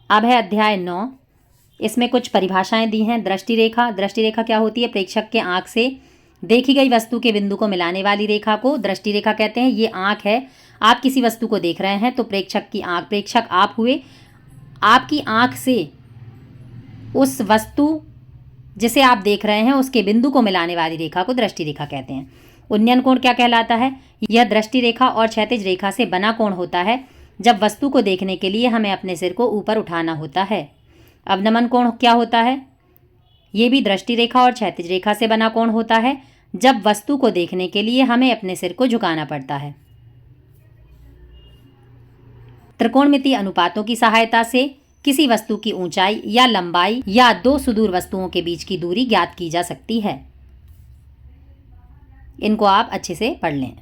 अब है अध्याय 9। इसमें कुछ परिभाषाएं दी हैं। दृष्टि रेखा। दृष्टि रेखा क्या होती है? प्रेक्षक के आंख से देखी गई वस्तु के बिंदु को मिलाने वाली रेखा को दृष्टि रेखा कहते हैं। ये आंख है, आप किसी वस्तु को देख रहे हैं तो प्रेक्षक की आंख, प्रेक्षक आप हुए, आपकी आंख से उस वस्तु जिसे आप देख रहे हैं उसके बिंदु को मिलाने वाली रेखा को दृष्टि रेखा कहते हैं। उन्नयन कोण क्या कहलाता है? यह दृष्टि रेखा और क्षैतिज रेखा से बना कोण होता है जब वस्तु को देखने के लिए हमें अपने सिर को ऊपर उठाना होता है। अवनमन कोण क्या होता है? ये भी दृष्टि रेखा और क्षैतिज रेखा से बना कोण होता है जब वस्तु को देखने के लिए हमें अपने सिर को झुकाना पड़ता है। त्रिकोणमितीय अनुपातों की सहायता से किसी वस्तु की ऊंचाई या लंबाई या दो सुदूर वस्तुओं के बीच की दूरी ज्ञात की जा सकती है। इनको आप अच्छे से पढ़ लें।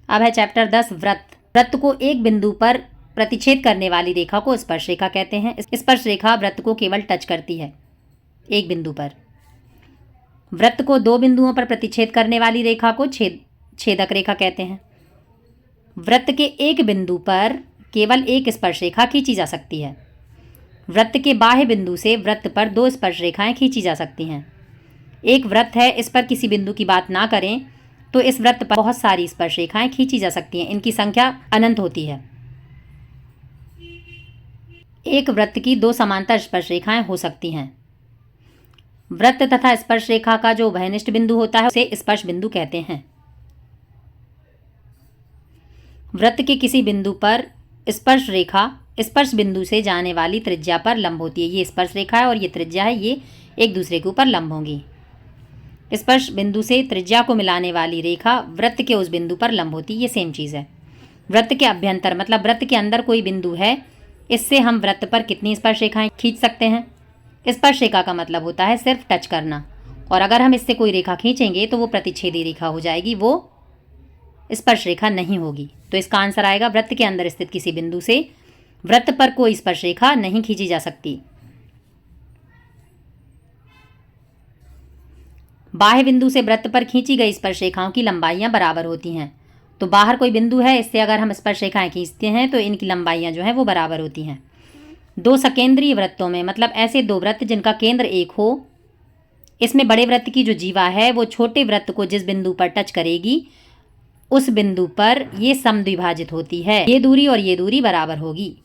अब है चैप्टर 10 वृत्त। वृत्त को एक बिंदु पर प्रतिच्छेद करने वाली रेखा को स्पर्श रेखा कहते हैं। स्पर्श रेखा वृत्त को केवल टच करती है एक बिंदु पर। वृत्त को दो बिंदुओं पर प्रतिच्छेद करने वाली रेखा को छेदक रेखा कहते हैं। वृत्त के एक बिंदु पर केवल एक स्पर्श रेखा खींची जा सकती है। वृत्त के बाह्य बिंदु से वृत्त पर दो स्पर्श रेखाएं खींची जा सकती हैं। एक वृत्त है, इस पर किसी बिंदु की बात ना करें तो इस वृत्त पर बहुत सारी स्पर्श रेखाएं खींची जा सकती हैं। इनकी संख्या अनंत होती है। एक वृत्त की दो समांतर स्पर्श रेखाएं हो सकती हैं। वृत्त तथा स्पर्श रेखा का जो उभयनिष्ठ बिंदु होता है उसे स्पर्श बिंदु कहते हैं। वृत्त के किसी बिंदु पर स्पर्श रेखा स्पर्श बिंदु से जाने वाली त्रिज्या पर लंब होती है। ये स्पर्श रेखा है और ये त्रिज्या है, ये एक दूसरे के ऊपर लंब होंगी। स्पर्श बिंदु से त्रिज्या को मिलाने वाली रेखा वृत्त के उस बिंदु पर लंब होती है। ये सेम चीज़ है। वृत्त के अभ्यंतर मतलब वृत्त के अंदर कोई बिंदु है, इससे हम वृत्त पर कितनी स्पर्श रेखाएं खींच सकते हैं? स्पर्श रेखा का मतलब होता है सिर्फ टच करना, और अगर हम इससे कोई रेखा खींचेंगे तो वो प्रतिच्छेदी रेखा हो जाएगी, वो स्पर्श रेखा नहीं होगी। तो इसका आंसर आएगा वृत्त के अंदर स्थित किसी बिंदु से वृत्त पर कोई स्पर्श रेखा नहीं खींची जा सकती। बाह्य बिंदु से वृत्त पर खींची गई स्पर्श रेखाओं की लंबाइयां बराबर होती हैं। तो बाहर कोई बिंदु है, इससे अगर हम स्पर्श रेखाएं खींचते हैं तो इनकी लंबाइयां जो है वो बराबर होती हैं। दो सकेंद्रीय वृत्तों में मतलब ऐसे दो वृत्त जिनका केंद्र एक हो, इसमें बड़े वृत्त की जो जीवा है वो छोटे वृत्त को जिस बिंदु पर टच करेगी उस बिंदु पर ये समद्विभाजित होती है। ये दूरी और ये दूरी बराबर होगी।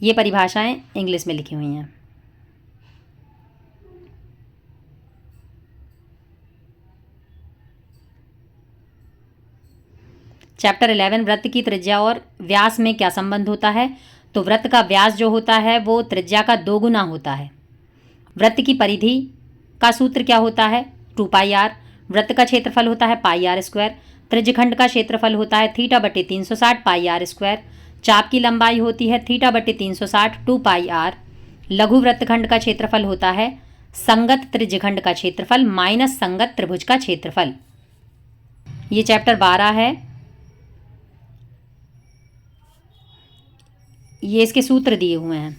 ये परिभाषाएं इंग्लिश में लिखी हुई हैं। चैप्टर 11 वृत्त की त्रिज्या और व्यास में क्या संबंध होता है? तो वृत्त का व्यास जो होता है वो त्रिज्या का 2 गुना होता है। वृत्त की परिधि का सूत्र क्या होता है? 2πr। वृत्त का क्षेत्रफल होता है πr²। त्रिज्यखंड का क्षेत्रफल होता है θ/360 πr²। चाप की लंबाई होती है θ/360 2πr। लघु वृत्तखंड का क्षेत्रफल होता है संगत त्रिज्यखंड का क्षेत्रफल माइनस संगत त्रिभुज का क्षेत्रफल। ये चैप्टर 12 है। ये इसके सूत्र दिए हुए हैं।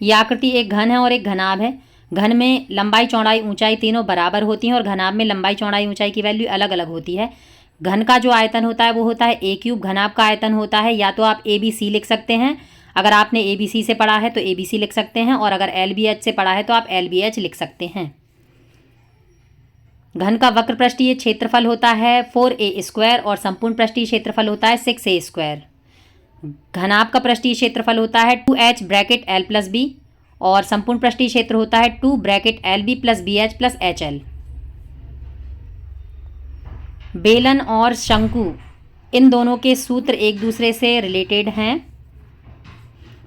यह आकृति एक घन है और एक घनाभ है। घन में लंबाई चौड़ाई ऊंचाई तीनों बराबर होती हैं और घनाभ में लंबाई चौड़ाई ऊंचाई की वैल्यू अलग अलग होती है। घन का जो आयतन होता है वो होता है a³। घनाभ का आयतन होता है, या तो आप ABC लिख सकते हैं, अगर आपने ABC से पढ़ा है तो ABC लिख सकते हैं, और अगर LBH से पढ़ा है तो आप LBH लिख सकते हैं। घन का वक्र पृष्ठीय क्षेत्रफल होता है 4a² और संपूर्ण पृष्ठीय क्षेत्रफल होता है 6a²। घनाभ का पृष्ठीय क्षेत्रफल होता है 2h bracket l plus b और संपूर्ण पृष्ठीय क्षेत्र होता है 2 bracket lb plus bh plus hl। बेलन और शंकु इन दोनों के सूत्र एक दूसरे से रिलेटेड हैं।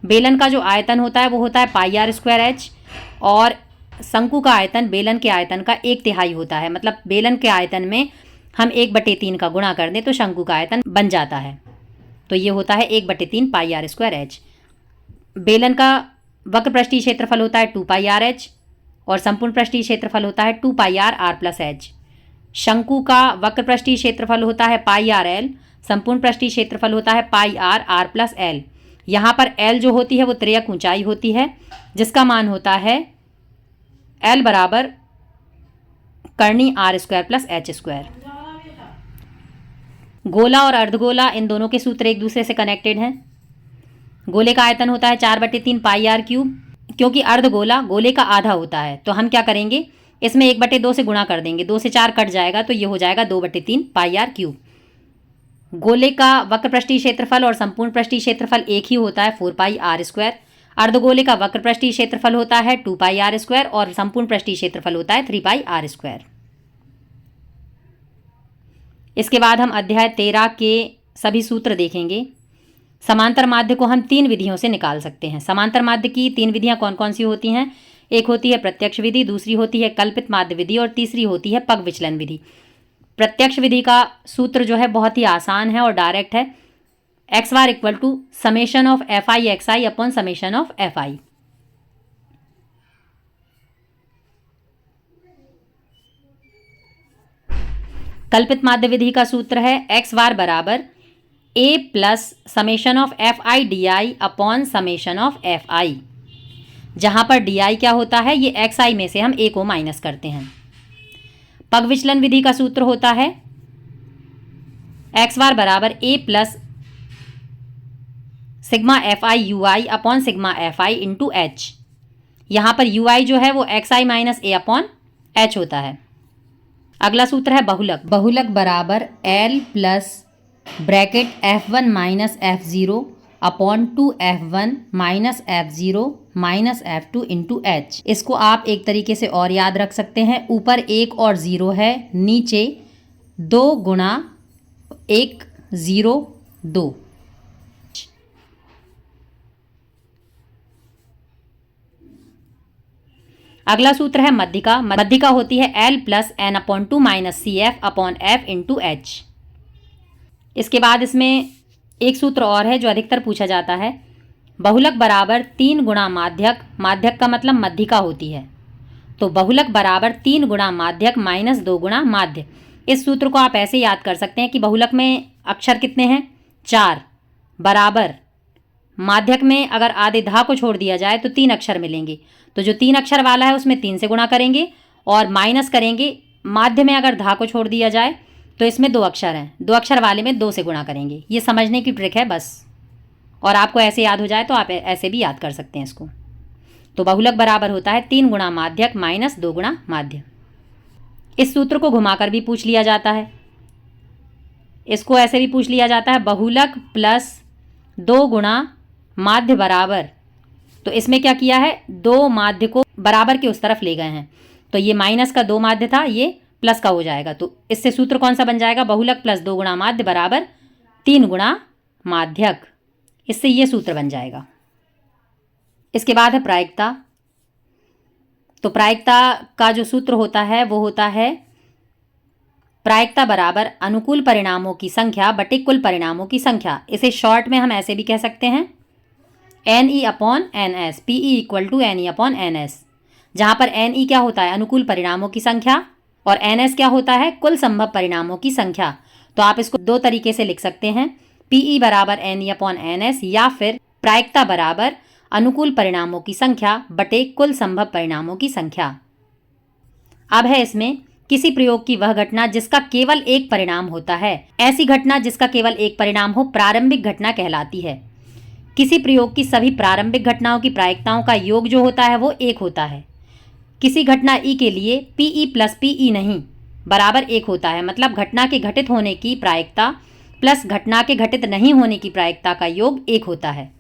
बेलन का जो आयतन होता है वो होता है πr²h और शंकु का आयतन बेलन के आयतन का 1/3 होता है। मतलब बेलन के आयतन में हम 1/3 का गुणा कर दें तो शंकु का आयतन बन जाता है। तो ये होता है 1/3 πr²h। बेलन का वक्र पृष्ठीय क्षेत्रफल होता है 2πrh और संपूर्ण पृष्ठीय क्षेत्रफल होता है 2πr प्लस h। शंकु का वक्र पृष्ठीय क्षेत्रफल होता है πrl, संपूर्ण पृष्ठीय क्षेत्रफल होता है πr प्लस l। यहाँ पर L जो होती है वो त्रियक ऊंचाई होती है, जिसका मान होता है L बराबर करनी R square plus H square. गोला और अर्धगोला, इन दोनों के सूत्र एक दूसरे से कनेक्टेड हैं। गोले का आयतन होता है 4/3 पाई आर क्यूब। क्योंकि अर्धगोला गोले का आधा होता है तो हम क्या करेंगे, इसमें 1/2 से गुणा कर देंगे, 2 से 4 कट जाएगा तो ये हो जाएगा 2/3 पाई आर क्यूब। गोले का वक्र पृष्ठीय क्षेत्रफल और संपूर्ण पृष्ठीय क्षेत्रफल एक ही होता है 4 पाई आर स्क्वायर। अर्धगोले का वक्र पृष्ठीय क्षेत्रफल होता है 2 पाई आर स्क्वायर और संपूर्ण पृष्ठीय क्षेत्रफल होता है 3 पाई आर स्क्वायर। इसके बाद हम अध्याय 13 के सभी सूत्र देखेंगे। समांतर माध्य को हम 3 विधियों से निकाल सकते हैं। समांतर माध्य की 3 विधियां कौन कौन सी होती हैं? एक होती है प्रत्यक्ष विधि, दूसरी होती है कल्पित माध्य विधि और तीसरी होती है पग विचलन विधि। प्रत्यक्ष विधि का सूत्र जो है बहुत ही आसान है और डायरेक्ट है। X bar equal to summation of f i x i upon summation of f i. कल्पित माध्य विधि का सूत्र है एक्स बार बराबर a plus summation of f i d i upon summation of f i, जहां पर डी आई क्या होता है, ये एक्स आई में से हम ए को माइनस करते हैं। पग विचलन विधि का सूत्र होता है एक्स बार बराबर a plus sigma f i u i upon sigma f i into h. यहां पर यू आई जो है वो x i minus a upon h होता है। अगला सूत्र है बहुलक। बहुलक बराबर l plus bracket F1 minus F0 upon 2F1 minus F0 minus F2 into h. इसको आप एक तरीके से और याद रख सकते हैं, ऊपर 1 और 0 है, नीचे 2 गुणा 1 0 2। अगला सूत्र है मध्यिका। मध्यिका होती है L plus N upon 2 minus C F upon F into H. इसके बाद इसमें एक सूत्र और है जो अधिकतर पूछा जाता है। बहुलक बराबर 3 गुणा माध्यक, माध्यक का मतलब मध्यिका होती है, तो बहुलक बराबर 3 गुणा माध्यक माइनस 2 गुणा माध्य। इस सूत्र को आप ऐसे याद कर सकते हैं कि बहुलक में अक्षर कितने हैं, 4, बराबर माध्यक में अगर आधे धा को छोड़ दिया जाए तो 3 अक्षर मिलेंगे, तो जो 3 अक्षर वाला है उसमें 3 से गुणा करेंगे और माइनस करेंगे। माध्य में अगर धा को छोड़ दिया जाए तो इसमें 2 अक्षर हैं, 2 अक्षर वाले में 2 से गुणा करेंगे। ये समझने की ट्रिक है बस, और आपको ऐसे याद हो जाए तो आप ऐसे भी याद कर सकते हैं इसको। तो बहुलक बराबर होता है 3 गुणा माध्यक माइनस 2 गुणा माध्य। इस सूत्र को घुमाकर भी पूछ लिया जाता है, इसको ऐसे भी पूछ लिया जाता है, बहुलक प्लस 2 गुणा माध्य बराबर, तो इसमें क्या किया है, 2 माध्य को बराबर के उस तरफ ले गए हैं, तो ये माइनस का 2 माध्य था, ये प्लस का हो जाएगा। तो इससे सूत्र कौन सा बन जाएगा, बहुलक प्लस 2 गुणा माध्य बराबर 3 गुणा माध्यक। इससे ये सूत्र बन जाएगा। इसके बाद है प्रायिकता। तो प्रायिकता का जो सूत्र होता है वो होता है प्रायिकता बराबर अनुकूल परिणामों की संख्या बटे कुल परिणामों की संख्या। इसे शॉर्ट में हम ऐसे भी कह सकते हैं N E upon N S, P E equal to N E upon N S, जहाँ पर एन ई क्या होता है, अनुकूल परिणामों की संख्या, और एन एस क्या होता है, कुल संभव परिणामों की संख्या। तो आप इसको 2 तरीके से लिख सकते हैं, पी ई बराबर N E upon N S, या फिर प्रायिकता बराबर अनुकूल परिणामों की संख्या बटे कुल संभव परिणामों की संख्या। अब है इसमें किसी प्रयोग की वह घटना जिसका केवल एक परिणाम होता है। ऐसी घटना जिसका केवल एक परिणाम हो प्रारंभिक घटना कहलाती है। किसी प्रयोग की सभी प्रारंभिक घटनाओं की प्रायिकताओं का योग जो होता है वो 1 होता है। किसी घटना ई के लिए P E plus P E नहीं बराबर 1 होता है, मतलब घटना के घटित होने की प्रायिकता प्लस घटना के घटित नहीं होने की प्रायिकता का योग 1 होता है।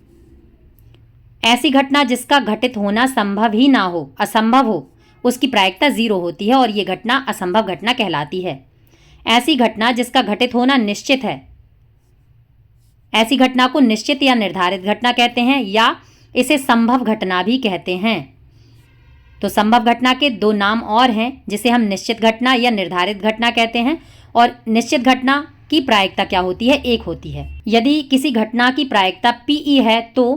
ऐसी घटना जिसका घटित होना संभव ही ना हो, असंभव हो, उसकी प्रायिकता 0 होती है और ये घटना असंभव घटना कहलाती है। ऐसी घटना जिसका घटित होना निश्चित है, ऐसी घटना को निश्चित या निर्धारित घटना कहते हैं, या इसे संभव घटना भी कहते हैं। तो संभव घटना के 2 नाम और हैं, जिसे हम निश्चित घटना या निर्धारित घटना कहते हैं। और निश्चित घटना की प्रायिकता क्या होती है, 1 होती है। यदि किसी घटना की प्रायिकता पी है तो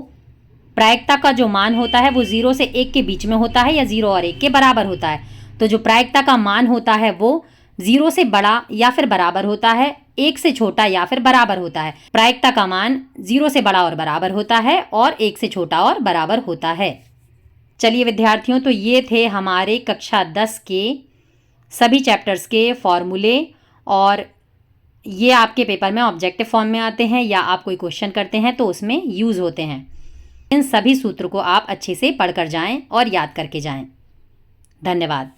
प्रायिकता का जो मान होता है वो 0 से 1 के बीच में होता है या 0 और 1 के बराबर होता है। तो जो प्रायिकता का मान होता है वो 0 से बड़ा या फिर बराबर होता है, 1 से छोटा या फिर बराबर होता है। प्रायिकता का मान 0 से बड़ा और बराबर होता है और 1 से छोटा और बराबर होता है। चलिए विद्यार्थियों, तो ये थे हमारे कक्षा 10 के सभी चैप्टर्स के फॉर्मूले, और ये आपके पेपर में ऑब्जेक्टिव फॉर्म में आते हैं या आप कोई क्वेश्चन करते हैं तो उसमें यूज़ होते हैं। इन सभी सूत्रों को आप अच्छे से पढ़कर जाएं और याद करके जाएं। धन्यवाद।